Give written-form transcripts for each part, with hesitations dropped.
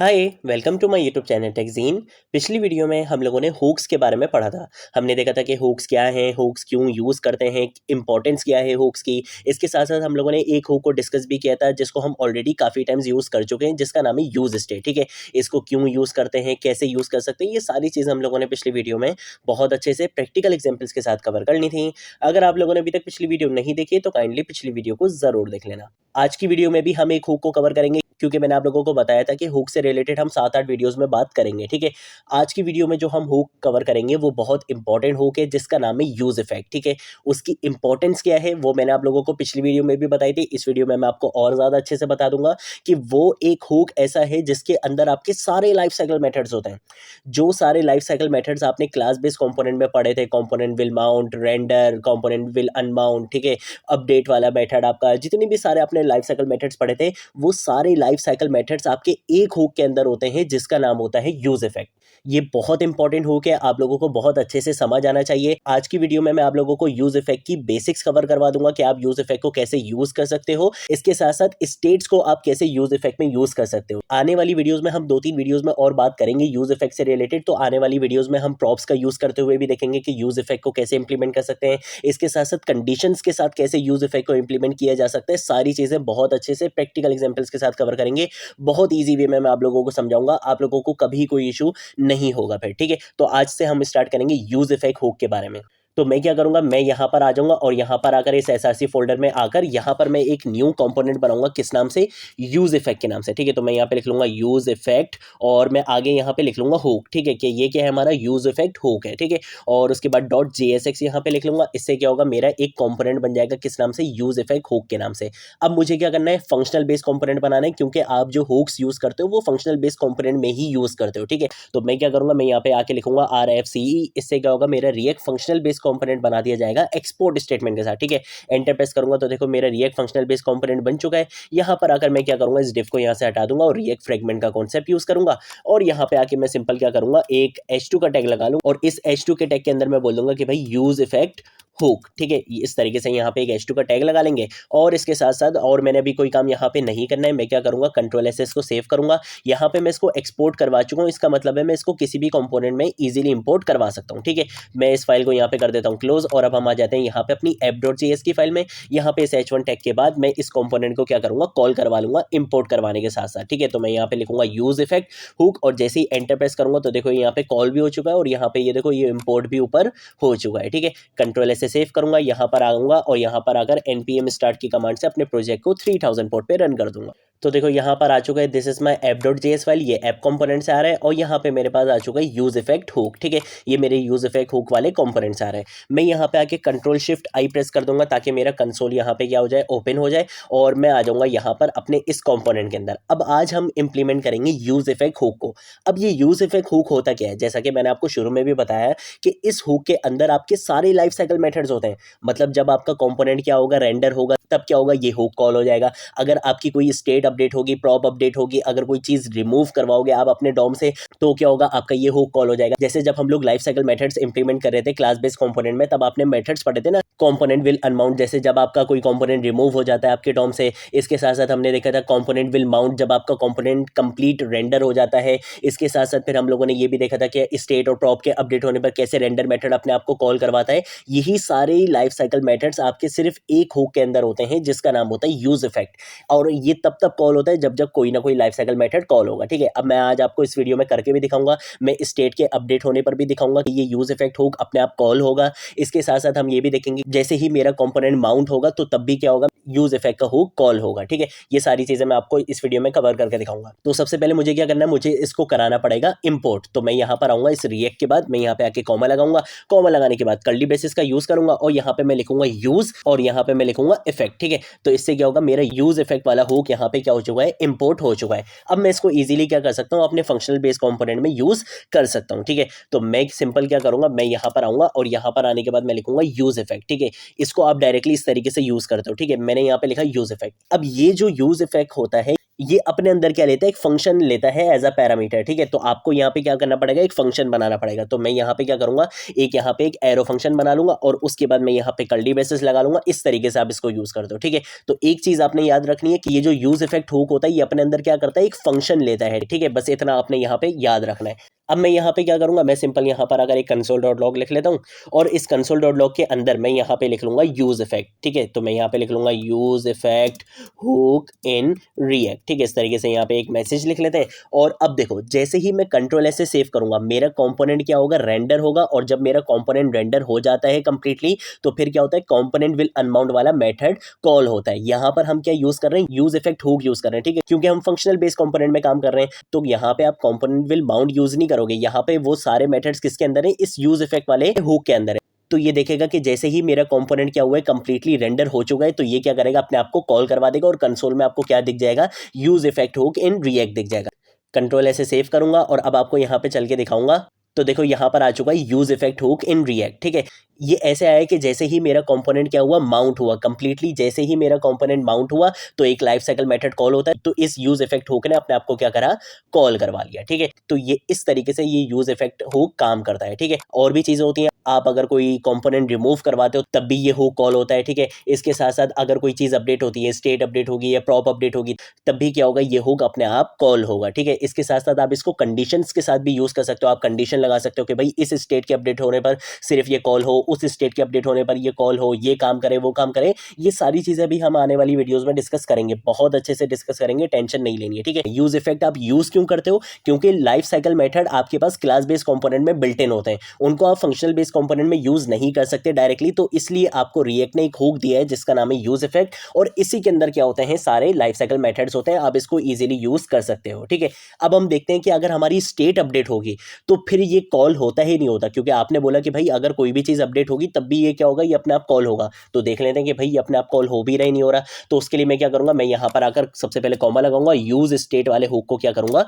Hi welcome to my YouTube channel TechGene. पिछली video में हम लोगों ने हुक्स के बारे में पढ़ा था। हमने देखा था कि हुक्स क्या है, हुक्स क्यों यूज़ करते हैं, इंपॉर्टेंस क्या है हुक्स की। इसके साथ साथ हम लोगों ने एक हुक को डिस्कस भी किया था जिसको हम ऑलरेडी काफ़ी टाइम्स यूज़ कर चुके हैं, जिसका नाम है यूज स्टे। ठीक है, इसको क्यों यूज़ करते हैं, कैसे यूज़ कर सकते हैं, ये सारी चीज़ हम लोगों ने पिछली वीडियो में बहुत अच्छे से प्रैक्टिकल एग्जाम्पल्स के साथ कवर करनी थी। अगर आप लोगों ने अभी तक पिछली वीडियो नहीं देखी तो काइंडली पिछली वीडियो को ज़रूर देख लेना। आज की वीडियो में भी हम एक हुक को कवर करेंगे, क्योंकि मैंने आप लोगों को बताया था कि हुक से रिलेटेड हम 7-8 वीडियोस में बात करेंगे। ठीक है, आज की वीडियो में जो हम हुक कवर करेंगे वो बहुत इंपॉर्टेंट हुक है, जिसका नाम है यूज इफेक्ट। ठीक है, उसकी इंपॉर्टेंस क्या है वो मैंने आप लोगों को पिछली वीडियो में भी बताई थी। इस वीडियो में मैं आपको और ज़्यादा अच्छे से बता दूंगा कि वो एक हुक ऐसा है जिसके अंदर आपके सारे लाइफ साइकिल मेथड्स होते हैं। जो सारे लाइफ साइकिल मेथड्स आपने क्लास बेस्ड कंपोनेंट में पढ़े थे, component will mount, render, component will unmount, ठीक है, अपडेट वाला मेथड, आपका जितने भी सारे आपने लाइफ साइकिल मेथड्स पढ़े थे, वो सारे लाइफ साइकिल मेथड्स आपके एक हुक के अंदर होते हैं, जिसका नाम होता है यूज इफेक्ट। ये बहुत इंपॉर्टेंट हुक है, आप लोगों को बहुत अच्छे से समझ आना चाहिए। आज की वीडियो में मैं आप लोगों को यूज इफेक्ट की बेसिक्स कवर करवा दूंगा कि आप यूज इफेक्ट को कैसे यूज कर सकते हो। इसके साथ साथ स्टेट्स को आप कैसे यूज इफेक्ट में यूज कर सकते हो। आने वाली वीडियोस में हम 2-3 वीडियोस में और बात करेंगे यूज इफेक्ट से रिलेटेड। तो आने वाली वीडियोस में हम प्रॉप्स का यूज करते हुए भी देखेंगे कि यूज इफेक्ट को कैसे इंप्लीमेंट कर सकते हैं। इसके साथ साथ कंडीशंस के साथ कैसे यूज इफेक्ट को इंप्लीमेंट किया जा सकता है। सारी चीजें बहुत अच्छे से प्रैक्टिकल एग्जांपल्स के साथ कवर करेंगे। बहुत ईजी वे में मैं आप लोगों को समझाऊंगा, आप लोगों को कभी कोई इशू नहीं होगा फिर। ठीक है, तो आज से हम स्टार्ट करेंगे यूज इफेक्ट हुक के बारे में। तो मैं क्या करूंगा, मैं यहाँ पर आ जाऊंगा और यहाँ पर आकर इस एसआरसी फोल्डर में आकर यहाँ पर मैं एक न्यू कंपोनेंट बनाऊंगा। किस नाम से? यूज इफेक्ट के नाम से। ठीक है, तो मैं यहाँ पे लिख लूंगा यूज इफेक्ट और मैं आगे यहाँ पे लिख लूंगा हुक। ठीक है, कि ये क्या है, हमारा यूज इफेक्ट हुक है। ठीक है, और उसके बाद डॉट JSX यहाँ पे लिख लूंगा। इससे क्या होगा, मेरा एक कंपोनेंट बन जाएगा। किस नाम से? यूज इफेक्ट हुक के नाम से। अब मुझे क्या करना है, फंक्शनल बेस्ड कंपोनेंट बनाना है, क्योंकि आप जो हुक्स यूज करते हो वो फंक्शनल बेस्ड कंपोनेंट में ही यूज करते हो। ठीक है, तो मैं क्या करूंगा, मैं यहाँ पे आके लिखूंगा RFCE। इससे क्या होगा, मेरा रिएक्ट फंक्शनल बेस्ड कंपोनेंट बना दिया जाएगा एक्सपोर्ट स्टेटमेंट के साथ। ठीक है, एंटर प्रेस करूंगा तो देखो मेरा रिएक्ट फंक्शनल बेस्ड कंपोनेंट बन चुका है। यहाँ पर आकर मैं क्या करूंगा, इस डिफ को यहाँ से हटा दूंगा और रिएक्ट फ्रेगमेंट का कॉन्सेप्ट यूज करूंगा। और यहाँ पे आके मैं सिंपल क्या करूंगा, एक H2 का टैग लगा लूं और इस H2 के टैग के अंदर मैं बोल दूंगा कि भाई यूज इफेक्ट हुक। ठीक है, इस तरीके से यहाँ पे एक H2 का टैग लगा लेंगे। और इसके साथ साथ और मैंने अभी कोई काम यहाँ पे नहीं करना है। मैं क्या करूंगा, Ctrl+S को सेव करूंगा। यहाँ पे मैं इसको एक्सपोर्ट करवा चुका हूँ, इसका मतलब है मैं इसको किसी भी कंपोनेंट में इजीली इंपोर्ट करवा सकता हूँ। ठीक है, मैं इस फाइल को यहाँ पे कर देता हूँ क्लोज और अब हम आ जाते हैं यहाँ पे अपनी app.js की फाइल में। यहाँ पे इस H1 टैग के बाद मैं इस कंपोनेंट को क्या करूंगा, कॉल करवा लूंगा इंपोर्ट करवाने के साथ साथ। ठीक है, तो मैं यहाँ पे लिखूंगा यूज इफेक्ट हुक और जैसे ही एंटर प्रेस करूंगा तो देखो यहाँ पे कॉल भी हो चुका है और यहाँ पे ये देखो ये इंपोर्ट भी ऊपर हो चुका है। ठीक है, Ctrl+S से सेव करूंगा, यहाँ पर आऊंगा और यहाँ पर आकर npm start की कमांड से अपने प्रोजेक्ट को 3000 पोर्ट पे रन कर दूंगा। तो देखो यहाँ पर आ चुका है this is my app.js file, ये ऐप कंपोनेंट से आ रहा है और यहाँ पे मेरे पास आ चुका है यूज इफेक्ट हुक। ठीक है, ये मेरे यूज इफेक्ट हुक वाले कंपोनेंट्स आ रहे हैं। मैं यहाँ पे आके Ctrl+Shift+I प्रेस कर दूंगा ताकि मेरा कंसोल यहाँ पे क्या हो जाए, ओपन हो जाए और मैं आ जाऊंगा यहाँ पर अपने इस कंपोनेंट के अंदर। अब आज हम इंप्लीमेंट करेंगे यूज इफेक्ट हुक को। अब ये यूज इफेक्ट हुक होता क्या है, जैसा कि मैंने आपको शुरू में भी बताया है कि इस हुक के अंदर आपके सारे लाइफ साइकिल मेथड्स होते हैं। मतलब जब आपका कंपोनेंट क्या होगा, रेंडर होगा, तब क्या होगा, ये हुक कॉल हो जाएगा। अगर आपकी कोई स्टेट अपडेट होगी, प्रॉप अपडेट होगी, अगर कोई चीज रिमूव करवाओगे आप अपने डॉम से, तो क्या होगा, आपका ये हुक कॉल हो जाएगा। जैसे जब हम लोग लाइफ साइकिल मेथड्स इंप्लीमेंट कर रहे थे क्लास बेस्ड कंपोनेंट में, तब आपने मेथड्स पढ़े थे ना, कंपोनेंट विल अनमाउंट, जैसे जब आपका कोई कंपोनेंट रिमूव हो जाता है आपके डॉम से। इसके साथ साथ हमने देखा था कंपोनेंट विल माउंट, जब आपका कंपोनेंट कंप्लीट रेंडर हो जाता है। इसके साथ साथ फिर हम लोगों ने ये भी देखा था कि स्टेट और प्रॉप के अपडेट होने पर कैसे रेंडर मेथड अपने आप को कॉल करवाता है। यही सारे लाइफ साइकिल मेथड्स आपके सिर्फ एक हुक के अंदर होते हैं, जिसका नाम होता है यूज इफेक्ट। और ये तब तब कॉल होता है जब जब कोई ना कोई लाइफ साइकिल मेथड कॉल होगा। ठीक है, अब मैं आज आपको इस वीडियो में करके भी दिखाऊंगा, मैं स्टेट के अपडेट होने पर भी दिखाऊंगा कि ये यूज इफेक्ट हुक अपने आप कॉल होगा। इसके साथ साथ हम ये भी देखेंगे जैसे ही मेरा कंपोनेंट माउंट होगा तो तब भी क्या होगा, यूज इफेक्ट का हुक कॉल होगा। ठीक है, ये सारी चीजें मैं आपको इस वीडियो में कवर करके दिखाऊंगा। तो सबसे पहले मुझे क्या करना है, मुझे इसको कराना पड़ेगा इंपोर्ट। तो मैं यहाँ पर आऊंगा, इस रिएक्ट के बाद मैं यहाँ पे आके कॉमा लगाऊंगा। कॉमा लगाने के बाद कर्ली ब्रेसेस का यूज करूंगा और यहाँ पे मैं लिखूंगा यूज और यहाँ पे मैं लिखूंगा इफेक्ट। ठीक है, तो इससे क्या होगा, मेरा यूज इफेक्ट वाला हुक यहाँ पे क्या हो चुका है, इंपोर्ट हो चुका है। अब मैं इसको इजीली क्या कर सकता हूँ, अपने फंक्शनल बेस कंपोनेंट में यूज कर सकता हूँ। ठीक है, तो मैं सिंपल क्या करूंगा, मैं यहाँ पर आऊंगा और यहाँ पर आने के बाद मैं लिखूंगा यूज इफेक्ट। ठीक है, इसको आप डायरेक्टली इस तरीके से यूज करते हो। ठीक है, मैंने यहाँ पे लिखा यूज इफेक्ट। अब ये जो यूज इफेक्ट होता है, ये अपने अंदर क्या लेता है, एक फंक्शन लेता है एज अ पैरामीटर, ठीक है। तो आपको यहाँ पे क्या करना पड़ेगा, एक फंक्शन बनाना पड़ेगा। तो मैं यहाँ पे क्या करूंगा, एक यहाँ पे एक एरो फंक्शन बना लूंगा और उसके बाद मैं यहाँ पे कर्ली ब्रेसेस लगा लूंगा। इस तरीके से आप इसको यूज करते हो, ठीक है। तो एक चीज आपने याद रखनी है कि ये जो यूज इफेक्ट हुक होता है ये अपने अंदर क्या करता है, एक फंक्शन लेता है, ठीक है। बस इतना आपने यहाँ पे याद रखना है। अब मैं यहाँ पे क्या करूंगा, मैं सिंपल यहाँ पर अगर एक कंसोल डॉट लॉग लिख लेता हूँ और इस कंसोल डॉट लॉग के अंदर मैं यहाँ पे लिख लूंगा यूज इफेक्ट, ठीक है। तो मैं यहाँ पे लिख लूंगा use effect hook in React, ठीक है। इस तरीके से यहाँ पे एक मैसेज लिख लेते हैं। और अब देखो, जैसे ही मैं कंट्रोल एस से सेव करूंगा मेरा कंपोनेंट क्या होगा, रेंडर होगा। और जब मेरा कंपोनेंट रेंडर हो जाता है कंप्लीटली, तो फिर क्या होता है, कंपोनेंट विल अनबाउंड वाला मेथड कॉल होता है। यहाँ पर हम क्या यूज कर रहे हैं, यूज इफेक्ट हुक यूज कर रहे हैं, ठीक है, क्योंकि हम फंक्शनल बेस्ड कंपोनेंट में काम कर रहे हैं। तो यहाँ पे आप कंपोनेंट विल बाउंड यूज नहीं करोगे, यहाँ पे वो सारे मेथड्स किसके अंदर है, इस यूज इफेक्ट वाले हुक के अंदर है। तो ये देखेगा कि जैसे ही मेरा कंपोनेंट क्या हुआ है, कंप्लीटली रेंडर हो चुका है, तो ये क्या करेगा, अपने आप को कॉल करवा देगा और कंसोल में आपको क्या दिख जाएगा, use effect hook in React दिख जाएगा। कंट्रोल ऐसे सेव करूंगा और अब आपको यहाँ पे चल के दिखाऊंगा। तो देखो यहाँ पर आ चुका है use effect hook in React, ठीक है। ये ऐसे आया कि जैसे ही मेरा कंपोनेंट क्या हुआ, माउंट हुआ कंप्लीटली। जैसे ही मेरा कंपोनेंट माउंट हुआ तो एक लाइफ साइकिल मेथड कॉल होता है। तो इस यूज इफेक्ट हुक ने अपने आप को क्या करा, कॉल करवा लिया, ठीक है। तो ये इस तरीके से ये यूज इफेक्ट हुक काम करता है, ठीक है। और भी चीजें होती हैं, आप अगर कोई कंपोनेंट रिमूव करवाते हो तब भी ये हुक कॉल होता है, ठीक है। इसके साथ साथ अगर कोई चीज अपडेट होती है, स्टेट अपडेट होगी या प्रॉप अपडेट होगी, तब भी क्या होगा, ये हुक अपने आप कॉल होगा, ठीक है। इसके साथ साथ आप इसको कंडीशंस के साथ भी यूज कर सकते हो। आप कंडीशन लगा सकते हो कि भाई इस स्टेट के अपडेट होने पर सिर्फ ये कॉल हो, उस स्टेट के अपडेट होने पर ये कॉल हो, ये काम करे वो काम करे। ये सारी चीजें भी हम आने वाली वीडियोस में डिस्कस करेंगे, बहुत अच्छे से डिस्कस करेंगे, टेंशन नहीं लेनी है, ठीक है। यूज इफेक्ट आप यूज क्यों करते हो, क्योंकि लाइफ साइकिल मेथड आपके पास क्लास बेस्ड कंपोनेंट में बिल्ट इन होते हैं, उनको आप फंक्शनल बेस्ड कंपोनेंट में यूज नहीं कर सकते डायरेक्टली। तो इसलिए आपको रिएक्ट ने एक हुक दिया है जिसका नाम है यूज इफेक्ट, और इसी के अंदर क्या होते हैं, सारे लाइफ साइकिल मेथड्स होते हैं, आप इसको इजीली यूज कर सकते हो, ठीक है। अब हम देखते हैं कि अगर हमारी स्टेट अपडेट होगी तो फिर ये कॉल होता ही नहीं होता, क्योंकि आपने बोला कि भाई अगर कोई भी चीज अपडेट होगी तब भी ये क्या होगा, ये अपने आप कॉल होगा। तो देख लेते हैं कि भाई ये अपने आप कॉल हो भी रहा ही नहीं हो रहा। तो उसके लिए मैं क्या करूंगा, मैं यहां पर आकर सबसे पहले कॉमा लगाऊंगा, यूज स्टेट वाले हुक को क्या करूंगा,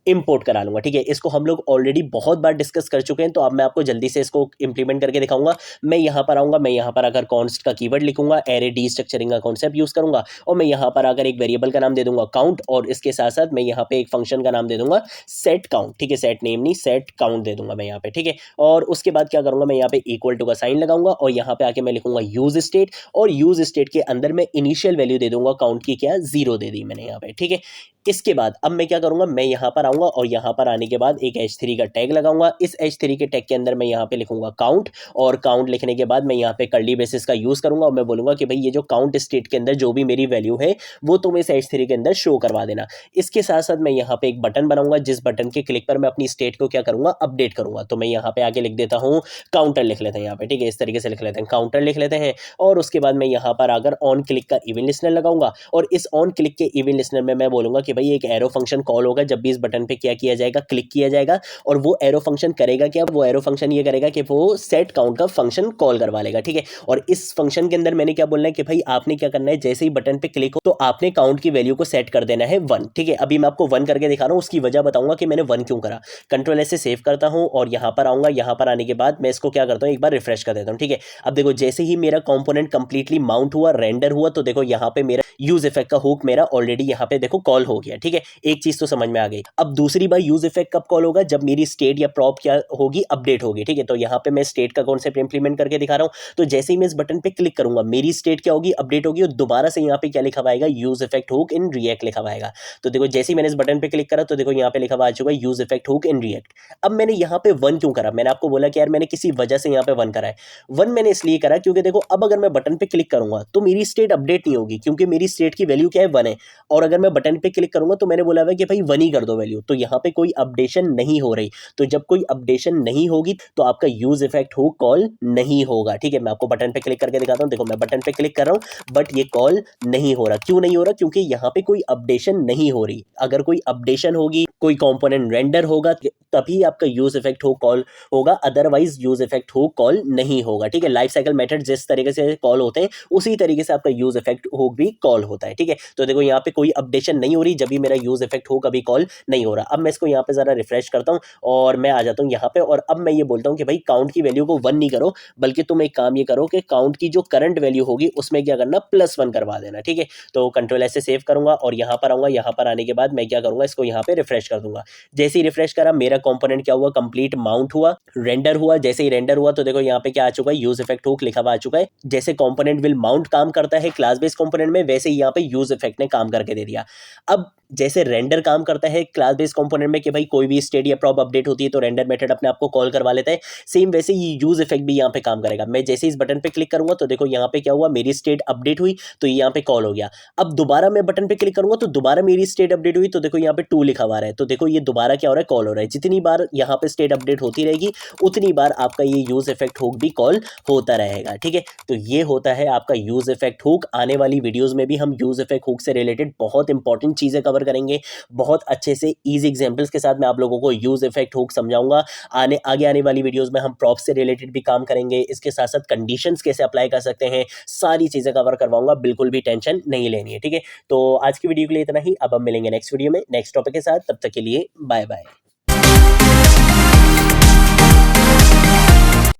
इंपोर्ट करा लूंगा, ठीक है। इसको हम लोग ऑलरेडी बहुत बार डिस्कस कर चुके हैं, तो अब मैं आपको जल्दी से इसको इंप्लीमेंट करके दिखाऊंगा। मैं यहाँ पर आऊंगा, मैं यहाँ पर अगर कॉन्स्ट का कीवर्ड लिखूंगा, एरे डी स्ट्रक्चरिंग का कॉन्सेप्ट यूज करूंगा, और मैं यहाँ पर अगर एक वेरिएबल का नाम दे दूंगा काउंट, और इसके साथ साथ मैं यहाँ पे एक फंक्शन का नाम दे दूंगा सेट काउंट, ठीक है। सेट नेम नहीं, सेट काउंट दे दूंगा मैं यहाँ पे, ठीक है। और उसके बाद क्या करूंगा, मैं यहाँ पे इक्वल टू का साइन लगाऊंगा और यहाँ पे आके मैं लिखूंगा यूज स्टेट, और यूज स्टेट के अंदर मैं इनिशियल वैल्यू दे दूंगा काउंट की, क्या 0 दे दी मैंने यहाँ पे, ठीक है। इसके बाद अब मैं क्या करूंगा, मैं यहाँ पर आऊंगा और यहाँ पर आने के बाद एक h3 का टैग लगाऊंगा। इस h3 के टैग के अंदर मैं यहाँ पे लिखूंगा काउंट, और काउंट लिखने के बाद मैं यहाँ पे कर्ली ब्रेसेस का यूज करूंगा और मैं बोलूंगा कि भाई ये जो काउंट स्टेट के अंदर जो भी मेरी वैल्यू है वो तुम इस h3 के अंदर शो करवा देना। इसके साथ साथ मैं यहाँ पे एक बटन बनाऊंगा, जिस बटन के क्लिक पर मैं अपनी स्टेट को क्या करूंगा, अपडेट करूंगा। तो मैं यहाँ पे आगे लिख देता हूँ काउंटर, लिख लेते हैं यहाँ पे, ठीक है। इस तरीके से लिख लेते हैं, काउंटर लिख लेते हैं। और उसके बाद मैं यहाँ पर अगर ऑन क्लिक का इवन लिसनर लगाऊंगा, और इस ऑन क्लिक के इवन लिसनर में मैं बोलूंगा कि भाई एक एरो फंक्शन कॉल होगा जब भी इस बटन पे क्या किया जाएगा, क्लिक किया जाएगा। और वो एरो फंक्शन करेगा क्या, वो एरो फंक्शन ये करेगा कि वो सेट काउंट का फंक्शन कॉल करवा लेगा, ठीक है। और इस फंक्शन के अंदर मैंने क्या बोलना है कि भाई आपने क्या करना है, जैसे ही बटन पे क्लिक हो तो आपने काउंट की वैल्यू को सेट कर देना है 1, ठीक है। अभी मैं आपको 1 करके दिखा रहा हूं, उसकी वजह बताऊंगा कि मैंने 1 क्यों करा। कंट्रोल एस से सेव करता हूं और यहां पर आऊंगा, यहां पर आने के बाद मैं इसको क्या करता हूं, एक बार रिफ्रेश कर देता हूं, ठीक है। अब देखो जैसे ही मेरा कंपोनेंट कंप्लीटली माउंट हुआ, रेंडर हुआ, तो देखो यहां पे मेरा यूज इफेक्ट का हुक मेरा ऑलरेडी यहां पे देखो कॉल हो गया, ठीक है। एक चीज तो समझ में आ गई। अब दूसरी बार यूज इफेक्ट कब कॉल होगा, जब मेरी स्टेट या प्रॉप क्या होगी, अपडेट होगी, ठीक है। तो यहाँ पे मैं स्टेट का कॉन्सेप्ट इंप्लीमेंट करके दिखा रहा हूँ। तो जैसे ही मैं इस बटन पे क्लिक करूंगा मेरी स्टेट क्या होगी, अपडेट होगी, और दोबारा से यहाँ पे क्या लिखा हुआ use effect hook in React लिखा हुआ। तो देखो जैसे ही मैंने इस बटन पे क्लिक करा तो देखो यहाँ पे लिखा हुआ आ चुका है use effect hook in React. अब मैंने यहाँ पे 1 क्यों करा, मैंने आपको बोला कि यार मैंने किसी वजह से यहाँ पे 1 करा है। 1 मैंने इसलिए करा क्योंकि देखो अब अगर मैं बटन पे क्लिक करूंगा तो मेरी स्टेट अपडेट नहीं होगी, क्योंकि मेरी स्टेट की वैल्यू क्या है, 1 है। और अगर मैं बटन पे क्लिक करूंगा तो मैंने बोला हुआ कि भाई 1 ही कर दो वैल्यू, तो यहाँ पे कोई अपडेशन नहीं हो रही। तो जब कोई अपडेशन नहीं होगी तो आपका यूज इफेक्ट हुक कॉल नहीं होगा, ठीक है। मैं आपको बटन पे क्लिक करके दिखाता हूं, देखो मैं बटन पे क्लिक कर रहा हूं बट ये कॉल नहीं हो रहा। क्यों नहीं हो रहा, क्योंकि यहाँ पे कोई अपडेशन नहीं हो रही। अगर कोई अपडेशन होगी, कोई कंपोनेंट रेंडर होगा, तभी आपका यूज इफेक्ट हुक कॉल होगा, otherwise use effect hook call नहीं होगा, ठीक है। लाइफ साइकिल मेथड जिस तरीके से कॉल होते हैं उसी तरीके से आपका यूज इफेक्ट हुक भी कॉल कॉल होता है, ठीक है। तो देखो यहाँ पे कोई अपडेशन नहीं हो रही, जब भी मेरा यूज इफेक्ट हो कभी कॉल नहीं हो रहा। अब मैं इसको यहाँ पे जरा रिफ्रेश करता हूँ और मैं आ जाता हूँ यहाँ पे, और अब मैं ये बोलता हूँ कि भाई काउंट की वैल्यू को 1 नहीं करो, बल्कि तुम एक काम ये करो कि काउंट की जो करंट वैल्यू होगी उसमें क्या करना, +1 करवा देना, ठीक है। तो कंट्रोल ऐसे सेव करूंगा और यहाँ पर आऊंगा, यहाँ पर आने के बाद मैं क्या करूंगा, इसको यहाँ पे रिफ्रेश कर दूंगा। जैसे ही रिफ्रेश करा मेरा कंपोनेंट क्या हुआ, कंप्लीट माउंट हुआ, रेंडर हुआ। जैसे ही रेंडर हुआ तो देखो यहाँ पे क्या आ चुका है, यूज इफेक्ट हुक लिखा हुआ आ चुका है। जैसे कंपोनेंट विल माउंट काम करता है क्लास बेस्ड कंपोनेंट में, वैसे ही यहाँ पे यूज इफेक्ट ने काम करके दे दिया। अब जैसे रेंडर काम करता है क्लास बेस्ड कंपोनेंट में कि भाई कोई भी स्टेट या प्रॉप अपडेट होती है तो रेंडर मेथड अपने आप को कॉल करवा लेता है, सेम वैसे ये यूज इफेक्ट भी यहाँ पे काम करेगा। मैं जैसे इस बटन पे क्लिक करूंगा तो देखो यहाँ पे क्या हुआ, मेरी स्टेट अपडेट हुई तो ये यहाँ पे कॉल हो गया। अब दोबारा मैं बटन पे क्लिक करूंगा तो दोबारा मेरी स्टेट अपडेट हुई तो देखो यहाँ पे 2 लिखा हुआ है, तो देखो ये दोबारा क्या हो रहा है, कॉल हो रहा है। जितनी बार यहाँ पे स्टेट अपडेट होती रहेगी उतनी बार आपका ये यूज इफेक्ट हुक भी कॉल होता रहेगा, ठीक है। तो ये होता है आपका यूज इफेक्ट हुक। आने वाली वीडियोस में भी हम यूज इफेक्ट हुक से रिलेटेड बहुत इंपॉर्टेंट चीजें कवर करेंगे, बहुत अच्छे से इजी एग्जांपल्स के साथ मैं आप लोगों को यूज इफेक्ट हुक समझाऊंगा। आगे आने वाली वीडियोस में हम प्रॉप्स से रिलेटेड भी काम करेंगे, इसके साथ साथ कंडीशंस कैसे अप्लाई कर सकते हैं, सारी चीजें कवर करवाऊंगा, बिल्कुल भी टेंशन नहीं लेनी है, ठीक है। तो आज की वीडियो के लिए इतना ही, अब हम मिलेंगे नेक्स्ट वीडियो में नेक्स्ट टॉपिक के साथ, तब तक के लिए बाय बाय।